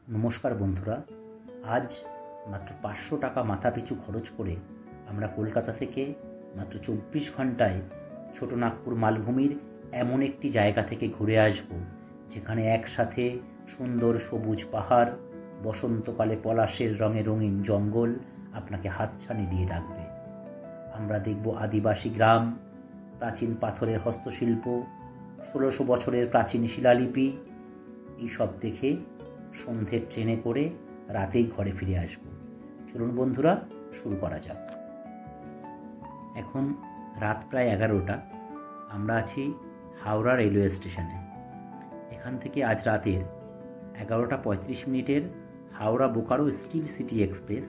নমস্কার বন্ধুরা, আজ মাত্র 500 টাকা মাথাপিছু খরচ করে আমরা কলকাতা থেকে মাত্র 24 ঘন্টায় ছোট নাগপুর মালভূমির এমন একটি জায়গা থেকে ঘুরে আসব যেখানে একসাথে সুন্দর সবুজ পাহাড়, বসন্তকালে পলাশের রঙে রঙিন জঙ্গল আপনাকে হাতছানি দিয়ে রাখবে। আমরা দেখব আদিবাসী গ্রাম, প্রাচীন পাথরের হস্তশিল্প, 1600 বছরের প্রাচীন শিলালিপি। এইসব দেখে সন্ধ্যের ট্রেনে করে রাতেই ঘরে ফিরে আসব। চলুন বন্ধুরা, শুরু করা যাক। এখন রাত প্রায় 11টা। আমরা আছি হাওড়া রেলওয়ে স্টেশনে। এখান থেকে আজ রাতের 11:35 Howrah Bokaro still city express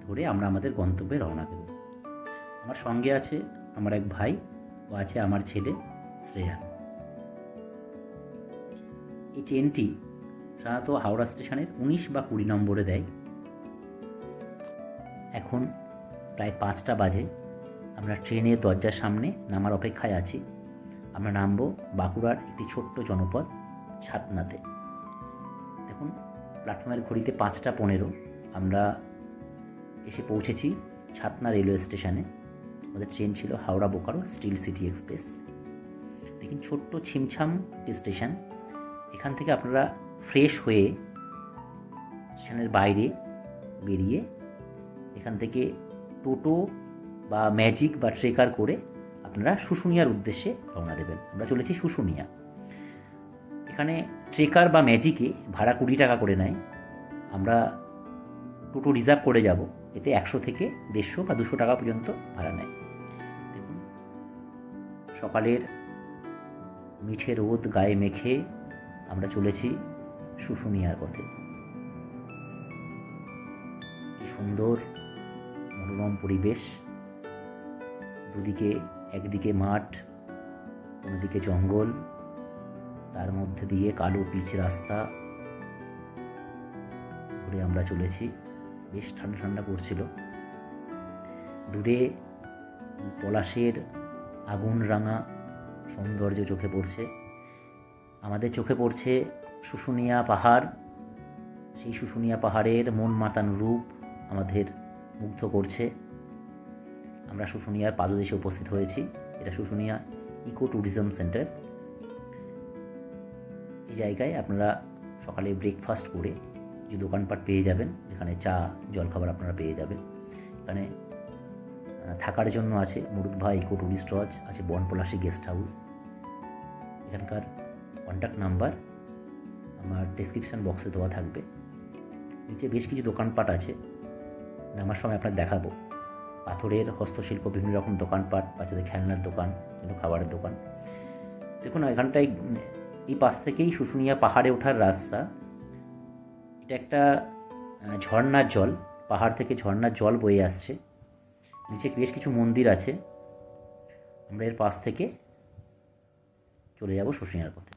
ধরে আমরা আমাদের গন্তব্যে রওনা দেব। আমার সঙ্গে আছে আমার এক ভাই ও আছে আমার ছেলে শ্রেয়ান। এই ট্রেনটি সাধারণত হাওড়া স্টেশনের 19 বা 20 নম্বরে দেয়। এখন প্রায় 5টা বাজে। আমরা ট্রেনের দরজার সামনে নামার অপেক্ষায় আছি। আমরা নামব বাঁকুড়ার একটি ছোট্ট জনপদ ছাতনাতে। দেখুন, প্ল্যাটফর্মের ঘড়িতে 5টা 15। আমরা এসে পৌঁছেছি ছাতনা রেলওয়ে স্টেশনে। আমাদের ট্রেন ছিল Howrah Bokaro still city express. দেখুন, ছোট্ট ছিমছাম একটি স্টেশন। এখান থেকে আপনারা ফ্রেশ হয়ে স্টেশনের বাইরে বেরিয়ে এখান থেকে টোটো বা ম্যাজিক বা ট্রেকার করে আপনারা শুশুনিয়ার উদ্দেশ্যে রওনা দেবেন। আমরা চলেছি শুশুনিয়া। এখানে ট্রেকার বা ম্যাজিকে ভাড়া 20 টাকা করে নেয়। আমরা টোটো রিজার্ভ করে যাব, এতে 100 থেকে 150 বা 200 টাকা পর্যন্ত ভাড়া নেয়। দেখুন, সকালের মিঠে রোদ গায়ে মেখে আমরা চলেছি শুশুনিয়ার পথে। কি সুন্দর মনোরম পরিবেশ। দুদিকে, একদিকে মাঠ, অন্যদিকে জঙ্গল, তার মধ্যে দিয়ে কালো পিচ রাস্তা ধরে আমরা চলেছি। বেশ ঠান্ডা ঠান্ডা পড়ছিল। দূরে পলাশের আগুন রাঙা সৌন্দর্য চোখে পড়ছে। আমাদের চোখে পড়ছে শুশুনিয়া পাহাড়। সেই শুশুনিয়া পাহাড়ের মন মাতানো রূপ আমাদের মুগ্ধ করছে। আমরা শুশুনিয়ার পাদদেশে উপস্থিত হয়েছি। এটা শুশুনিয়া ইকো ট্যুরিজম সেন্টার। এই জায়গায় আপনারা সকালে ব্রেকফাস্ট করে কিছু দোকানপাট পেয়ে যাবেন, যেখানে চা জলখাবার আপনারা পেয়ে যাবেন। এখানে থাকার জন্য আছে মুরুদভা ইকো ট্যুরিস্ট লজ, আছে বনপলাশী গেস্ট হাউস। এখানকার কন্ট্যাক্ট নাম্বার আমার ডেসক্রিপশান বক্সে দেওয়া থাকবে। নিচে বেশ কিছু দোকানপাট আছে, নামার সময় আপনার দেখাবো। পাথরের হস্তশিল্প, বিভিন্ন রকম দোকানপাট, বাচ্চাদের খেলনার দোকান, বিভিন্ন খাবারের দোকান। দেখুন, এখানটায় এই পাশ থেকেই শুশুনিয়া পাহাড়ে ওঠার রাস্তা। এটা একটা ঝর্ণার জল, পাহাড় থেকে ঝর্ণার জল বয়ে আসছে। নিচে বেশ কিছু মন্দির আছে। আমরা এর পাশ থেকে চলে যাব শুশুনিয়ার পথে।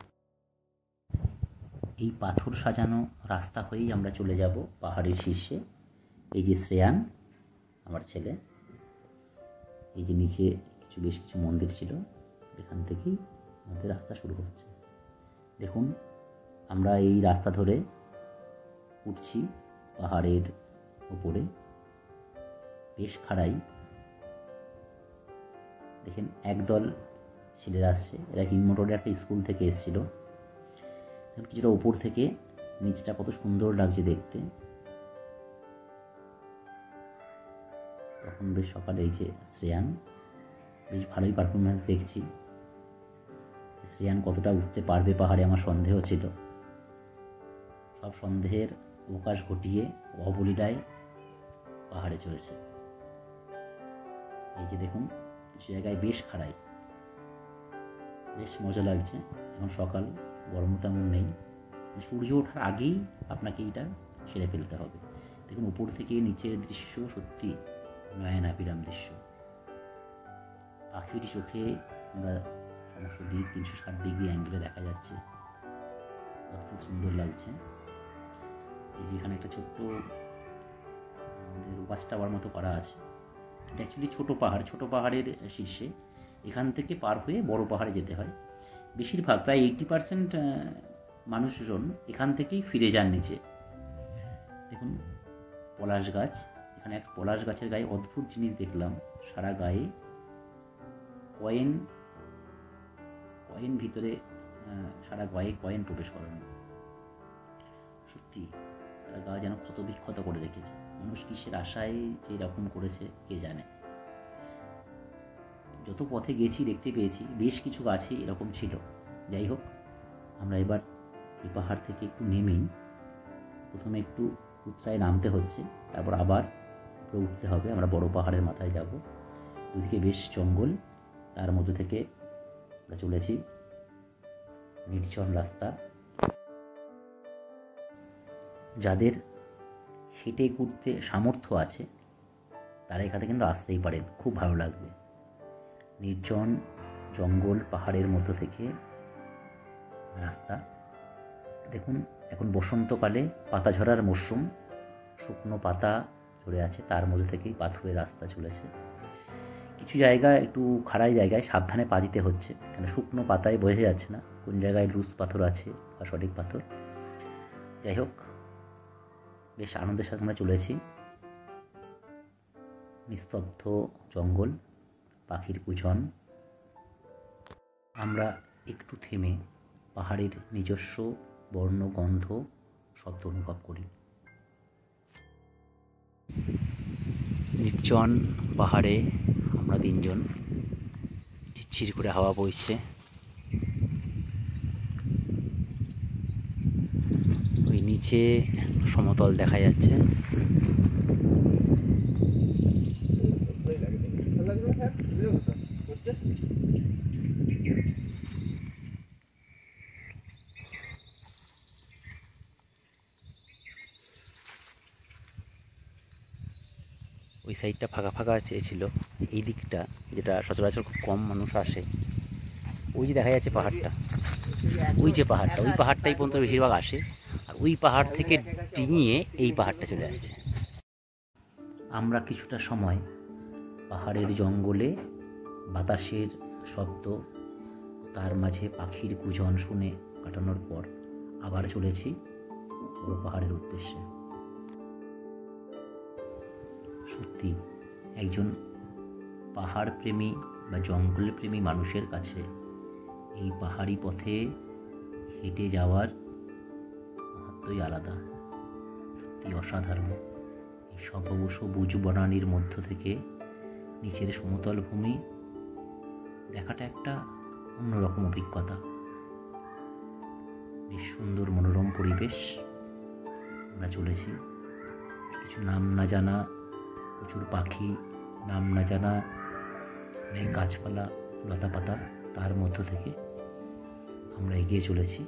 এই পাথর সাজানো রাস্তা হয়েই আমরা চলে যাব পাহাড়ের শীর্ষে। এই যে শ্রেয়ান, আমার ছেলে। এই যে নিচে বেশ কিছু মন্দির ছিল, এখান থেকেই আমাদের রাস্তা শুরু হচ্ছে। দেখুন, আমরা এই রাস্তা ধরে উঠছি পাহাড়ের উপরে। বেশ খাড়াই। দেখেন, একদল ছেলেরা আসছে। এরা হিনমোটরে একটা স্কুল থেকে এসেছিল। কিছুটা উপর থেকে নিচটা কত সুন্দর লাগছে দেখতে। তখন বেশ সকালে এই যে শ্রেয়ান, বেশ ভালোই পারফরমেন্স দেখছি। শ্রেয়ান কতটা উঠতে পারবে পাহাড়ে আমার সন্দেহ ছিল। সব সন্দেহের অবকাশ ঘটিয়ে অবলীলায় পাহাড়ে চলেছে। এই যে দেখুন, কিছু জায়গায় বেশ খাড়াই, বেশ মজা লাগছে। এখন সকাল, গরম তেমন নেই। সূর্য ওঠার আগেই আপনাকে এটা সেরে ফেলতে হবে। দেখুন, উপর থেকে নিচের দৃশ্য সত্যি নয়নাভিরাম দৃশ্য। পাখির চোখে আমরা সমস্ত দিক 360 ডিগ্রি অ্যাঙ্গেলে দেখা যাচ্ছে। অদ্ভুত সুন্দর লাগছে। এই যে এখানে একটা ছোট্ট আমাদের ওয়াচ টাওয়ার মতো করা আছে। এটা অ্যাকচুয়ালি ছোটো পাহাড়, ছোটো পাহাড়ের শীর্ষে। এখান থেকে পার হয়ে বড় পাহাড়ে যেতে হয়। বেশিরভাগ, প্রায় 80% মানুষজন এখান থেকেই ফিরে যান নিচে। দেখুন পলাশ গাছ, এখানে এক পলাশ গাছের গায়ে অদ্ভুত জিনিস দেখলাম, সারা গায়ে কয়েন, ভিতরে সারা গায়ে কয়েন প্রবেশ করানো। সত্যি তারা গা যেন ক্ষত বিক্ষত করে রেখেছে। মানুষ কিসের আশায় যে এরকম করেছে কে জানে। যত পথে গেছি দেখতে পেয়েছি বেশ কিছু গাছে এরকম ছিল। যাই হোক, আমরা এবার এই পাহাড় থেকে একটু নেমেই, প্রথমে একটু উৎরায় নামতে হচ্ছে, তারপর আবার উপরে উঠতে হবে। আমরা বড় পাহাড়ের মাথায় যাব। দুদিকে বেশ জঙ্গল, তার মধ্যে থেকে আমরা চলেছি নির্জন রাস্তা। যাদের হেঁটে ঘুরতে সামর্থ্য আছে তারা এখানে কিন্তু আসতেই পারেন, খুব ভালো লাগবে। নির্জন জঙ্গল পাহাড়ের মধ্য থেকে রাস্তা। দেখুন এখন বসন্তকালে পাতা ঝরার মরশুম, শুকনো পাতা ঝরে আছে, তার মধ্যে থেকেই পাথুরে রাস্তা চলেছে। কিছু জায়গায় একটু খাড়াই জায়গায় সাবধানে পা দিতে হচ্ছে, কেন শুকনো পাতায় বোঝা যাচ্ছে না কোন জায়গায় লুজ পাথর আছে বা সঠিক পাথর। যাই হোক, বেশ আনন্দের সাথে আমরা চলেছি। নিস্তব্ধ জঙ্গল, পাখির কুজন। আমরা একটু থেমে পাহাড়ের নিজস্ব বর্ণ, গন্ধ, শব্দ অনুভব করি। নির্জন পাহাড়ে আমরা তিনজন, ঝিরঝির করে হাওয়া বইছে। ওই নিচে সমতল দেখা যাচ্ছে। ওই সাইডটা ফাঁকা ফাঁকা চেয়েছিল, এই দিকটা যেটা সচরাচর খুব কম মানুষ আসে। ওই যে দেখা যাচ্ছে পাহাড়টা, ওই যে পাহাড়টা, ওই পাহাড়টাই পর্যন্ত বেশিরভাগ আসে, আর ওই পাহাড় থেকে ডিঙিয়ে এই পাহাড়টা চলে আসছে। আমরা কিছুটা সময় পাহাড়ের জঙ্গলে বাতাসের শব্দ, তার মাঝে পাখির কুজন শুনে কাটানোর পর আবার চলেছি বড় পাহাড়ের উদ্দেশ্যে। সত্যি একজন পাহাড় প্রেমী বা জঙ্গল প্রেমী মানুষের কাছে এই পাহাড়ি পথে হেঁটে যাওয়ার মাহাত্ম্যই আলাদা। সত্যি অসাধারণ। এই সবুজ বনানীর মধ্য থেকে নিচের সমতল ভূমি দেখাটা একটা অন্যরকম অভিজ্ঞতা। বেশ সুন্দর মনোরম পরিবেশ। আমরা চলেছি, কিছু নাম না জানা প্রচুর পাখি, নাম না জানা অনেক গাছপালা, লতাপাতা, তার মধ্য থেকে আমরা এগিয়ে চলেছি।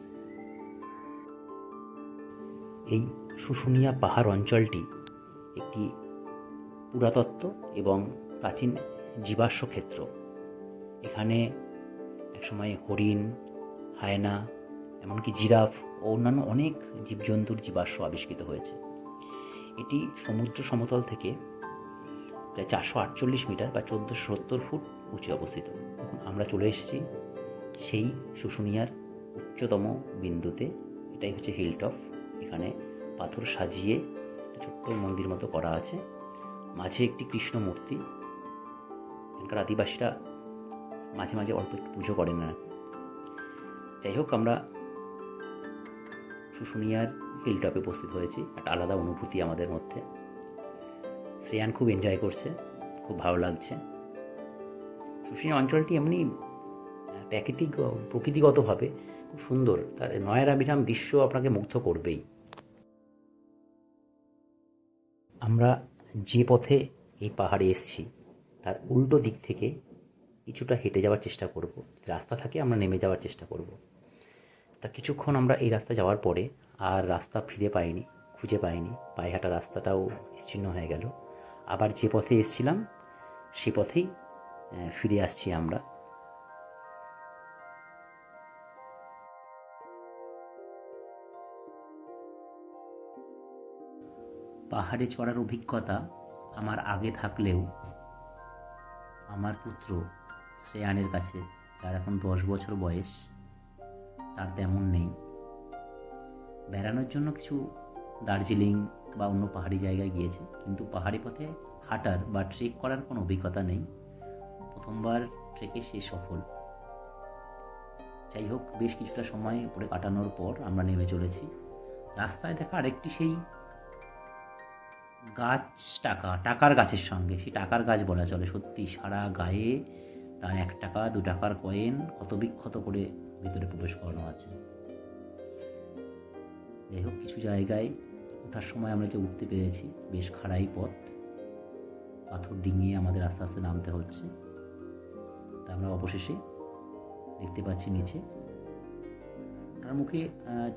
এই শুশুনিয়া পাহাড় অঞ্চলটি একটি পুরাতত্ত্ব এবং প্রাচীন জীবাশ্ম ক্ষেত্র। এখানে একসময় হরিণ, হায়না, এমনকি জিরাফ ও অন্যান্য অনেক জীবজন্তুর জীবাশ্ম আবিষ্কৃত হয়েছে। এটি সমুদ্র সমতল থেকে প্রায় 448 মিটার বা 1470 ফুট উঁচু অবস্থিত। আমরা চলে এসেছি সেই শুশুনিয়ার উচ্চতম বিন্দুতে। এটাই হচ্ছে হিলটপ। এখানে পাথর সাজিয়ে ছোট্ট মন্দির মতো করা আছে, মাঝে একটি কৃষ্ণ মূর্তি। এখানকার আদিবাসীরা মাঝে মাঝে অল্প একটু পুজো করেন না। যাই হোক, আমরা শুশুনিয়ার হিলটপে উপস্থিত হয়েছি। একটা আলাদা অনুভূতি আমাদের মধ্যে। শ্রেয়ান খুব এনজয় করছে, খুব ভালো লাগছে। শুশুনিয়া অঞ্চলটি এমনি প্রকৃতিগতভাবে খুব সুন্দর। তার নয়নাভিরাম দৃশ্য আপনাকে মুগ্ধ করবেই। আমরা যে পথে এই পাহাড়ে এসেছি তার উল্টো দিক থেকে কিছুটা হেঁটে যাওয়ার চেষ্টা করব। রাস্তা থাকে আমরা নেমে যাওয়ার চেষ্টা করব। তা কিছুক্ষণ আমরা এই রাস্তা যাওয়ার পরে আর রাস্তা খুঁজে পাইনি। পায়ে হাঁটা রাস্তাটাও নিশ্চিহ্ন হয়ে গেল। আবার যে পথে এসেছিলাম সে পথেই ফিরে আসছি আমরা। পাহাড়ে চড়ার অভিজ্ঞতা আমার আগে থাকলেও আমার পুত্র শ্রেয়ানের কাছে, যার এখন 10 বছর বয়স, তার তেমন নেই। বেড়ানোর জন্য কিছু দার্জিলিং বা অন্য পাহাড়ি জায়গায় গিয়েছে, কিন্তু পাহাড়ি পথে হাঁটার বা ট্রেক করার কোনো অভিজ্ঞতা নেই। প্রথমবার ট্রেকে সে সফল। যাই হোক, বেশ কিছুটা সময় উপরে কাটানোর পর আমরা নেমে চলেছি। রাস্তায় দেখা আরেকটি সেই গাছ, টাকার গাছের সঙ্গে, সেই টাকার গাছ বলা চলে। সত্যি সারা গায়ে তার 1 টাকা 2 টাকার কয়েন কত বিক্ষত করে ভিতরে প্রবেশ করানো আছে। যাই হোক, কিছু জায়গায় ওঠার সময় আমরা যে উঠতে পেরেছি, বেশ খাড়াই পথ, পাথর ডিঙিয়ে আমাদের আস্তে আস্তে নামতে হচ্ছে। তা আমরা অবশেষে দেখতে পাচ্ছি নিচে তার মুখে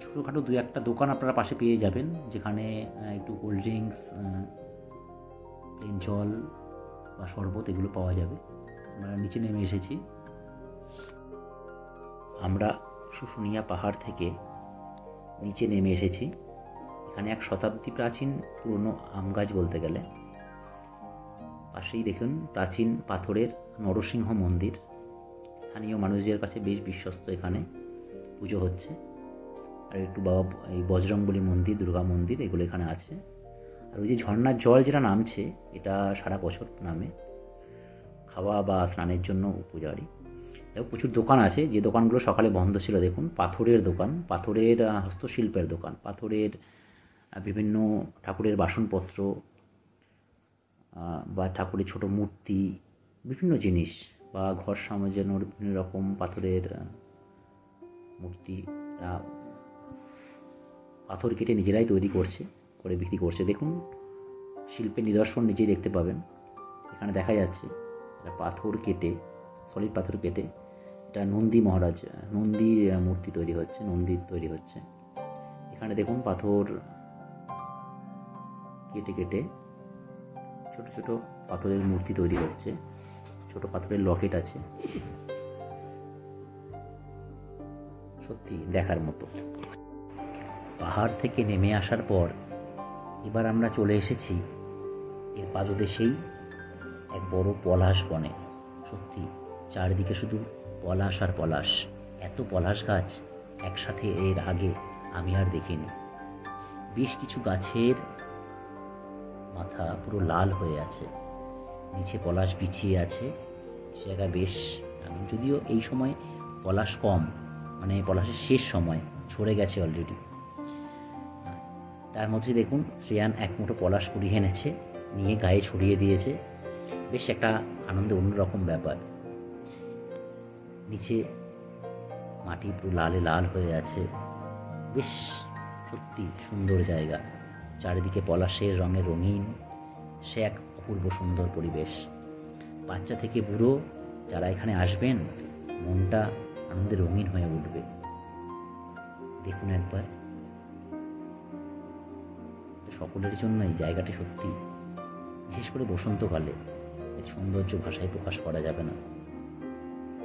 ছোটোখাটো 2-1টা দোকান আপনারা পাশে পেয়ে যাবেন, যেখানে একটু কোল্ড ড্রিঙ্কস, প্লেন জল বা শরবত এগুলো পাওয়া যাবে। আমরা নিচে নেমে এসেছি। আমরা শুশুনিয়া পাহাড় থেকে নিচে নেমে এসেছি। এখানে 1 শতাব্দী প্রাচীন পুরনো আম গাছ বলতে গেলে। পাশেই দেখুন প্রাচীন পাথরের নরসিংহ মন্দির। স্থানীয় মানুষদের কাছে বেশ বিশ্বস্ত। এখানে পুজো হচ্ছে। আর একটু বাবা এই বজরংবলী মন্দির, দুর্গা মন্দির, এগুলো এখানে আছে। আর ওই যে ঝর্ণার জল যেটা নামছে, এটা সারা বছর নামে, খাওয়া বা স্নানের জন্য উপকারী। দেখো প্রচুর দোকান আছে, যে দোকানগুলো সকালে বন্ধ ছিল। দেখুন পাথরের দোকান, পাথরের হস্তশিল্পের দোকান, পাথরের বিভিন্ন ঠাকুরের বাসনপত্র বা ঠাকুরের ছোট মূর্তি, বিভিন্ন জিনিস বা ঘর সাজানোর বিভিন্ন রকম পাথরের মূর্তি পাথর কেটে নিজেরাই তৈরি করে বিক্রি করছে। দেখুন শিল্পের নিদর্শন নিজেই দেখতে পাবেন। এখানে দেখা যাচ্ছে পাথর কেটে, সলিড পাথর কেটে এটা নন্দী মহারাজ, নন্দীর মূর্তি তৈরি হচ্ছে, নন্দী তৈরি হচ্ছে। এখানে দেখুন পাথর কেটে কেটে ছোট ছোট পাথরের মূর্তি তৈরি হচ্ছে, ছোট পাথরের লকেট আছে। সত্যি দেখার মতো। পাহাড় থেকে নেমে আসার পর এবার আমরা চলে এসেছি এর পাদদেশেই এক বড় পলাশ বনে। সত্যি চারিদিকে শুধু পলাশ আর পলাশ। এত পলাশ গাছ একসাথে এর আগে আমি আর দেখিনি। বেশ কিছু গাছের মাথা পুরো লাল হয়ে আছে, নিচে পলাশ বিছিয়ে আছে। সে জায়গায় বেশ, যদিও এই সময় পলাশ কম, মানে পলাশের শেষ সময়, ঝরে গেছে অলরেডি। তার মধ্যে দেখুন শ্রেয়ান 1 মুঠো পলাশ কুড়িয়ে এনেছে, নিয়ে গায়ে ছড়িয়ে দিয়েছে। বেশ একটা আনন্দে অন্যরকম ব্যাপার। নিচে মাটি পুরো লালে লাল হয়ে আছে। বেশ সত্যি সুন্দর জায়গা। চারিদিকে পলাশের রঙে রঙিন, সে এক অপূর্ব সুন্দর পরিবেশ। বাচ্চা থেকে বুড়ো যারা এখানে আসবেন, মনটা আনন্দে রঙিন হয়ে উঠবে। দেখুন একবার, সকলের জন্য এই জায়গাটি সত্যি, বিশেষ করে বসন্তকালে এর সৌন্দর্য ভাষায় প্রকাশ করা যাবে না।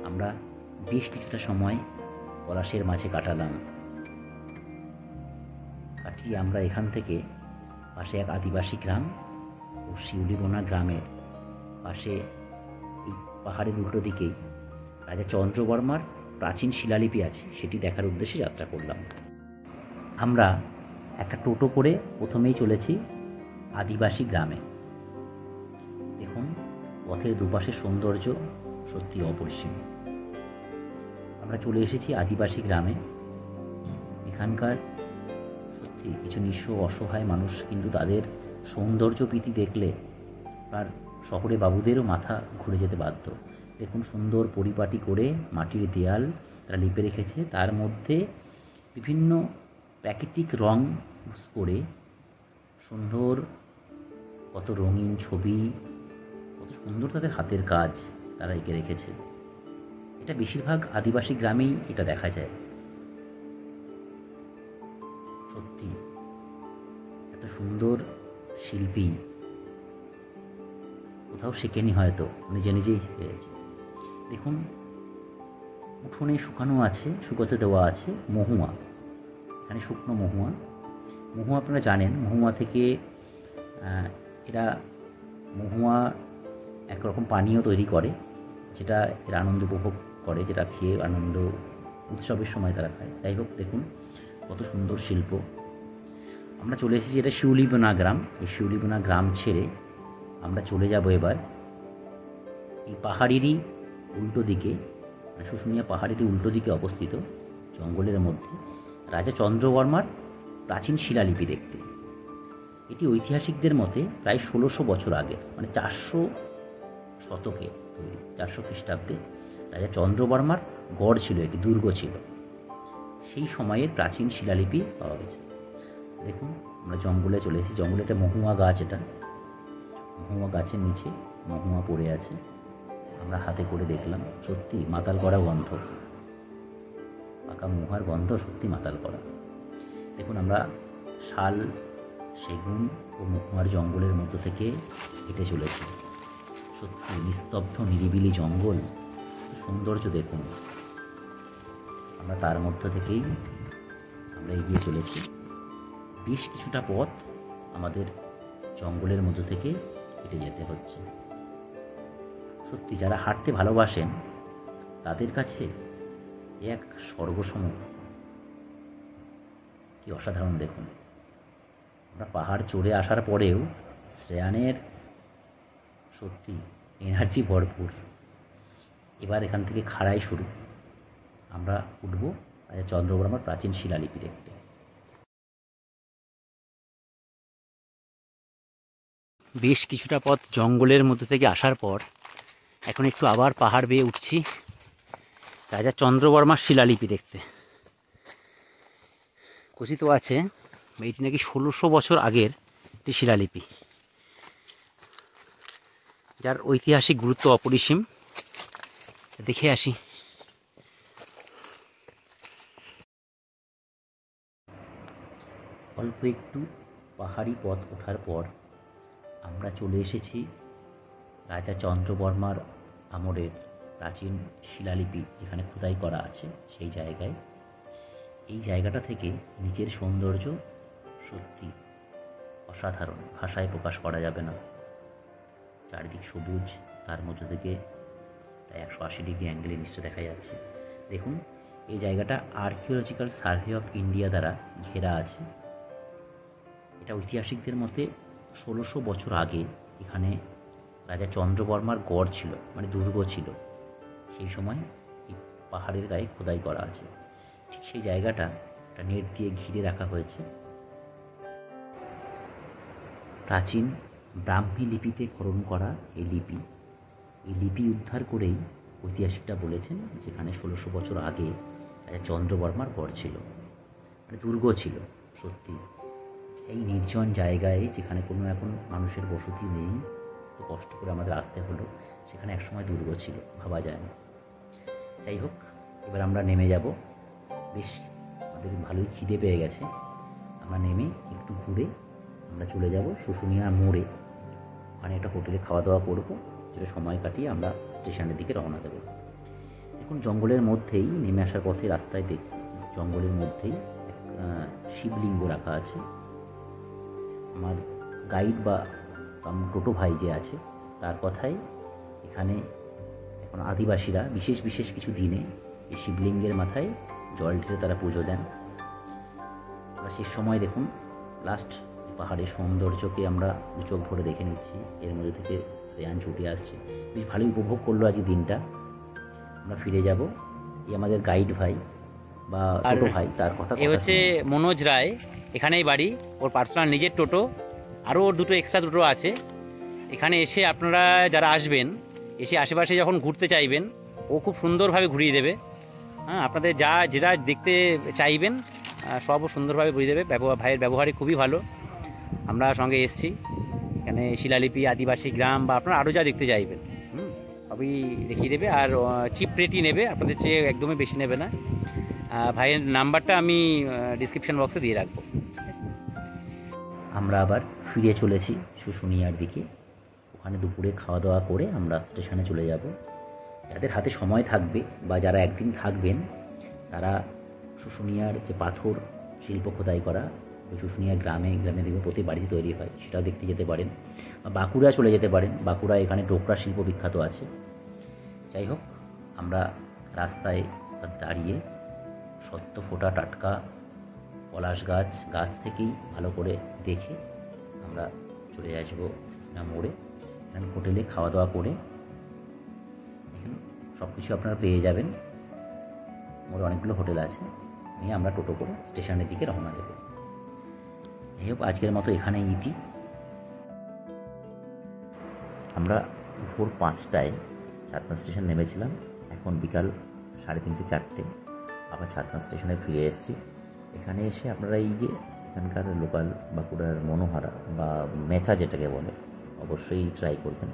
আমরা বেশ কিছুটা সময় পলাশের মাঝে কাটালাম। কাটিয়ে আমরা এখান থেকে পাশে এক আদিবাসী গ্রাম ও শিউলিবোনা গ্রামের পাশে এই পাহাড়ের উল্টো দিকেই রাজা চন্দ্রবর্মার প্রাচীন শিলালিপি আছে, সেটি দেখার উদ্দেশ্যে যাত্রা করলাম। আমরা একটা টোটো করে প্রথমেই চলেছি আদিবাসী গ্রামে। দেখুন পথের দুপাশের সৌন্দর্য সত্যি অপরিসীম। আমরা চলে এসেছি আদিবাসী গ্রামে। এখানকার সত্যি কিছু নিঃস্ব অসহায় মানুষ কিন্তু তাদের সৌন্দর্য প্রীতি দেখলে আর শহরে বাবুদেরও মাথা ঘুরে যেতে বাধ্য। দেখুন সুন্দর পরিপাটি করে মাটির দেয়াল তারা লিপে রেখেছে, তার মধ্যে বিভিন্ন প্রাকৃতিক রং ইউজ করে সুন্দর কত রঙিন ছবি, কত সুন্দর তাদের হাতের কাজ তারা এঁকে রেখেছে। এটা বেশিরভাগ আদিবাসী গ্রামেই এটা দেখা যায়। সত্যি এত সুন্দর শিল্পী কোথাও শেখেনি, হয়তো নিজে নিজেই হয়েছে। দেখুন উঠোনে শুকানো আছে, শুকোতে দেওয়া আছে মহুয়া। এখানে শুকনো মহুয়া আপনারা জানেন, মহুয়া থেকে এরা মহুয়া একরকম পানীয় তৈরি করে, যেটা এরা আনন্দ উপভোগ করে, যেটা খেয়ে আনন্দ উৎসবের সময় তারা খায়। যাই হোক দেখুন কত সুন্দর শিল্প। আমরা চলে এসেছি, এটা শিউলিবোনা গ্রাম। এই শিউলিবোনা গ্রাম ছেড়ে আমরা চলে যাব এবার এই পাহাড়েরই উল্টো দিকে, মানে শুশুনিয়া পাহাড়েরই উল্টো দিকে অবস্থিত জঙ্গলের মধ্যে রাজা চন্দ্রবর্মার প্রাচীন শিলালিপি দেখতে। এটি ঐতিহাসিকদের মতে প্রায় 1600 বছর আগে, মানে 400 শতকে তৈরি, 400 খ্রিস্টাব্দে রাজা চন্দ্রবর্মার গড় ছিল, একটি দুর্গ ছিল। সেই সময়ের প্রাচীন শিলালিপি পাওয়া গেছে। দেখুন আমরা জঙ্গলে চলে এসেছি। জঙ্গলে একটা মহুয়া গাছ, এটা মহুয়া গাছের নিচে মহুয়া পড়ে আছে। আমরা হাতে করে দেখলাম, সত্যি মাতাল করা গন্ধ, পাকা মহুয়ার গন্ধ, সত্যি মাতাল করা। দেখুন আমরা শাল, সেগুন ও মহুয়ার জঙ্গলের মধ্যে থেকে হেঁটে চলেছি। সত্যি নিস্তব্ধ নিরিবিলি জঙ্গল, সৌন্দর্য দেখুন। আমরা তার মধ্য থেকেই আমরা এগিয়ে চলেছি। বেশ কিছুটা পথ আমাদের জঙ্গলের মধ্য থেকে হেঁটে যেতে হচ্ছে। সত্যি যারা হাঁটতে ভালোবাসেন তাদের কাছে এক স্বর্গসম, কি অসাধারণ। দেখুন আমরা পাহাড় চড়ে আসার পরেও শ্রেয়ানের সত্যি এনার্জি ভরপুর। এবার এখান থেকে খাড়াই শুরু, আমরা উঠব রাজা চন্দ্রবর্মার প্রাচীন শিলালিপি দেখতে। বেশ কিছুটা পথ জঙ্গলের মধ্যে থেকে আসার পর এখন একটু আবার পাহাড় বেয়ে উঠছি রাজা চন্দ্রবর্মার শিলালিপি দেখতে। কথিত আছে এটি নাকি 1600 বছর আগের একটি শিলালিপি, যার ঐতিহাসিক গুরুত্ব অপরিসীম। দেখে আসি। অল্প একটু পাহাড়ি পথ ওঠার পর আমরা চলে এসেছি রাজা চন্দ্রবর্মার আমলের প্রাচীন শিলালিপি যেখানে খোদাই করা আছে সেই জায়গায়। এই জায়গাটা থেকে নিচের সৌন্দর্য সত্যি অসাধারণ, ভাষায় প্রকাশ করা যাবে না। চারিদিক সবুজ, তার মধ্যে থেকে প্রায় 180 ডিগ্রি অ্যাঙ্গেলে নিচটা দেখা যাচ্ছে। দেখুন এই জায়গাটা আর্কিওলজিক্যাল সার্ভে অফ ইন্ডিয়া দ্বারা ঘেরা আছে। এটা ঐতিহাসিকদের মতে 1600 বছর আগে এখানে রাজা চন্দ্রবর্মার গড় ছিল, মানে দুর্গ ছিল। সেই সময় এই পাহাড়ের গায়ে খোদাই করা আছে। ঠিক সেই জায়গাটা একটা নেট দিয়ে ঘিরে রাখা হয়েছে। প্রাচীন ব্রাহ্মী লিপিতে খনন করা এই লিপি উদ্ধার করেই ঐতিহাসিকরা বলেছেন যেখানে 1600 বছর আগে রাজা চন্দ্রবর্মার গড় ছিল, মানে দুর্গ ছিল। সত্যি এই নির্জন জায়গায়, যেখানে কোনো এখন মানুষের বসতি নেই, তো কষ্ট করে আমাদের আসতে হলো, সেখানে একসময় দুর্গ ছিল, ভাবা যায় না। যাই হোক, এবার আমরা নেমে যাব। বেশ আমাদের ভালোই খিদে পেয়ে গেছে। আমরা নেমে একটু ঘুরে আমরা চলে যাব শুশুনিয়া মোড়ে। ওখানে একটা হোটেলে খাওয়া দাওয়া করবো, যেটা সময় কাটিয়ে আমরা স্টেশনের দিকে রওনা দেবো। এখন জঙ্গলের মধ্যেই নেমে আসার পথে রাস্তায় জঙ্গলের মধ্যেই শিবলিঙ্গ রাখা আছে। আমার গাইড বা টোটো ভাই যে আছে তার কথায় এখানে এখন আদিবাসীরা বিশেষ কিছু দিনে এই শিবলিঙ্গের মাথায় জল ঢেলে তারা পুজো দেন। আমরা শেষ সময় দেখুন লাস্ট পাহাড়ের সৌন্দর্যকে আমরা চোখ ভরে দেখে নিচ্ছি। এর মধ্যে থেকে শ্রেয়ান ছুটে আসছে। বেশ ভালোই উপভোগ করলো আজ দিনটা। আমরা ফিরে যাব। এই আমাদের গাইড ভাই বা টোটো ভাই, তার কথা এ হচ্ছে মনোজ রায়। এখানেই বাড়ি, ওর পার্সোনাল নিজের টোটো, আরও ওর দুটো এক্সট্রা টোটো আছে। এখানে এসে আপনারা যারা আসবেন, এসে আশেপাশে যখন ঘুরতে চাইবেন, ও খুব সুন্দরভাবে ঘুরিয়ে দেবে। হ্যাঁ, আপনাদের যেটা দেখতে চাইবেন সবও সুন্দরভাবে ঘুরিয়ে দেবে। ভাইয়ের ব্যবহারই খুবই ভালো। আমরা সঙ্গে এসছি, এখানে শিলালিপি, আদিবাসী গ্রাম বা আপনারা আরও যা দেখতে চাইবেন সবই দেখিয়ে দেবে। আর চিপ রেটই নেবে, আপনাদের চেয়ে একদমই বেশি নেবে না। ভাইয়ের নাম্বারটা আমি ডিসক্রিপশন বক্সে দিয়ে রাখবো। আমরা আবার ফিরে চলেছি শুশুনিয়ার দিকে। ওখানে দুপুরে খাওয়া দাওয়া করে আমরা স্টেশনে চলে যাব। যাদের হাতে সময় থাকবে বা যারা একদিন থাকবেন, তারা শুশুনিয়ার যে পাথর শিল্প খোদাই করা শুশুনিয়া গ্রামে দেখবে প্রতি বাড়িতে তৈরি হয়, সেটাও দেখতে যেতে পারেন। বাঁকুড়া চলে যেতে পারেন, বাঁকুড়া এখানে ডোকরা শিল্প বিখ্যাত আছে। যাই হোক, আমরা রাস্তায় দাঁড়িয়ে সদ্য ফোটা টাটকা পলাশ গাছ থেকেই ভালো করে দেখে আমরা চলে আসবো শুশুনিয়া মোড়ে। এখানে হোটেলে খাওয়া দাওয়া করে এখানে সব কিছু আপনারা পেয়ে যাবেন। মোড়ে অনেকগুলো হোটেল আছে, নিয়ে আমরা টোটো করে স্টেশনের দিকে রওনা দেব। যাই হোক, আজকের মতো এখানেই ইতি। আমরা ভোর 5টায় ছাতনা স্টেশন নেমেছিলাম। এখন বিকাল 3:30 4টে আবার ছাতনা স্টেশনে ফিরে এসেছি। এখানে এসে আপনারা এই যে এখানকার লোকাল বাঁকুড়ার মনোহারা বা মেচা যেটাকে বলে অবশ্যই ট্রাই করবেন।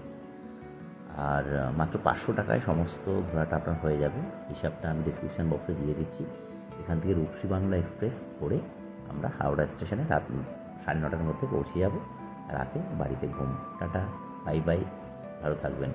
আর মাত্র 500 টাকায় সমস্ত ঘোরাটা আপনার হয়ে যাবে। হিসাবটা আমি ডিসক্রিপশান বক্সে দিয়ে দিচ্ছি। এখান থেকে রূপসী বাংলা এক্সপ্রেস ধরে আমরা হাওড়া স্টেশনে রাত 9:30টার মধ্যে পৌঁছে যাব। রাতে বাড়িতে ঘুম। টাটা, বাই বাই, ভালো থাকবেন।